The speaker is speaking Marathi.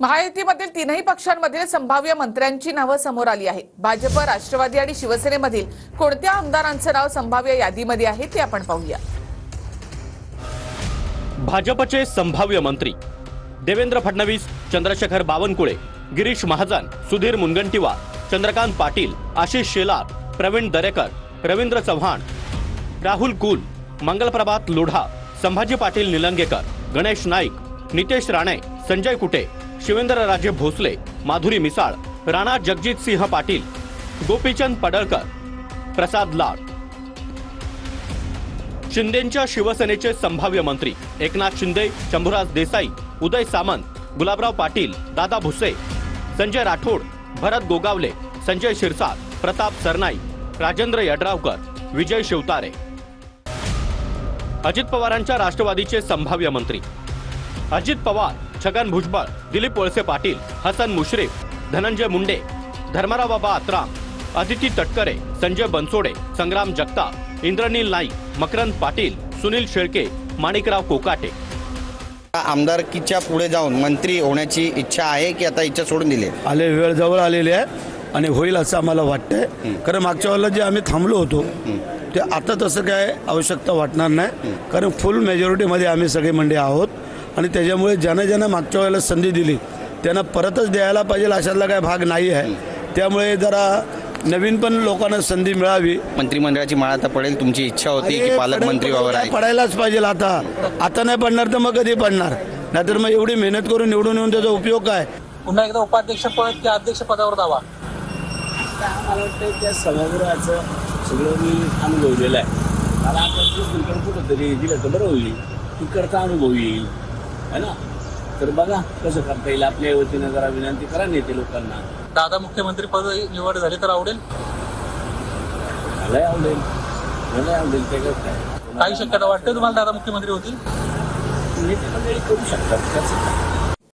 महायुतीमधील तीनही पक्षांमधील संभाव्य मंत्र्यांची नावं समोर आली आहेत। भाजप, राष्ट्रवादी आणि शिवसेनेमधील कोणत्या आमदारांचं नाव संभाव्य यादीमध्ये आहे ते आपण पाहूया। भाजपचे संभाव्य मंत्री देवेंद्र फडणवीस, चंद्रशेखर बावनकुळे, गिरीश महाजन, सुधीर मुनगंटीवार, चंद्रकांत पाटील, आशिष शेलार, प्रवीण दरेकर, रवींद्र चव्हाण, राहुल कुल, मंगलप्रभात लोढा, संभाजी पाटील निलंगेकर, गणेश नाईक, नितेश राणे, संजय कुटे, शिवेंद्रराजे भोसले, माधुरी मिसाळ, राणा जगजित सिंह पाटील, गोपीचंद पडळकर, प्रसाद लाड। शिंदेंच्या शिवसेनेचे संभाव्य मंत्री एकनाथ शिंदे, शंभूराज देसाई, उदय सामंत, गुलाबराव पाटील, दादा भुसे, संजय राठोड, भरत गोगावले, संजय शिरसाट, प्रताप सरनाई, राजेंद्र यड्रावकर, विजय शिवतारे। अजित पवारांच्या राष्ट्रवादीचे संभाव्य मंत्री अजित पवार, छगन भुजबळ, दिलीप वळसे पाटील, हसन मुश्रीफ, धनंजय मुंडे, धर्मराव बाबा आत्राम, अदिती तटकरे, संजय बनसोडे, संग्राम जगताप, इंद्रनील नाईक, मकरंद पाटील, सुनील शेळके, माणिकराव कोकाटे। आमदारकीच्या पुढे जाऊन मंत्री होण्याची इच्छा आहे की आता इच्छा सोडून दिली? आले, वेळ जवळ आलेली आहे आणि होईल असं आम्हाला वाटतंय। कारण मागच्या वेळेला जे आम्ही थांबलो होतो ते आता तसं काय आवश्यकता वाटणार नाही, कारण फुल मेजॉरिटीमध्ये आम्ही सगळे मंडळी आहोत आणि त्याच्यामुळे ज्यांना मागच्या वेळेला संधी दिली त्यांना परतच द्यायला पाहिजे अशातला काय भाग नाही आहे। त्यामुळे जरा नवीन पण लोकांना संधी मिळावी। मंत्रिमंडळाची माळ आता पडेल, तुमची इच्छा होती की पालकमंत्री व्हावं? पडायलाच पाहिजे। आता नाही पडणार तर मग कधी पडणार? नाहीतर मग एवढी मेहनत करून निवडून येऊन त्याचा उपयोग काय? पुन्हा एकदा उपाध्यक्ष पद की अध्यक्ष पदावर दावा? मला वाटतं त्या सभागृहाचं सगळं मी अनुभवलेलं आहे। मला आता कुठं तरी दिलं तर बरं होईल, तिकडचा अनुभव येईल है ना। तर बघा कसं करता येईल, आपल्या वतीनं जरा विनंती करा नेते लोकांना। दादा मुख्यमंत्री पद निवड झाली तर आवडेल? मला आवडेल ते काय काही शक्यता वाटते तुम्हाला दादा मुख्यमंत्री होतील? नेते मंडळी करू शकतात त्याचं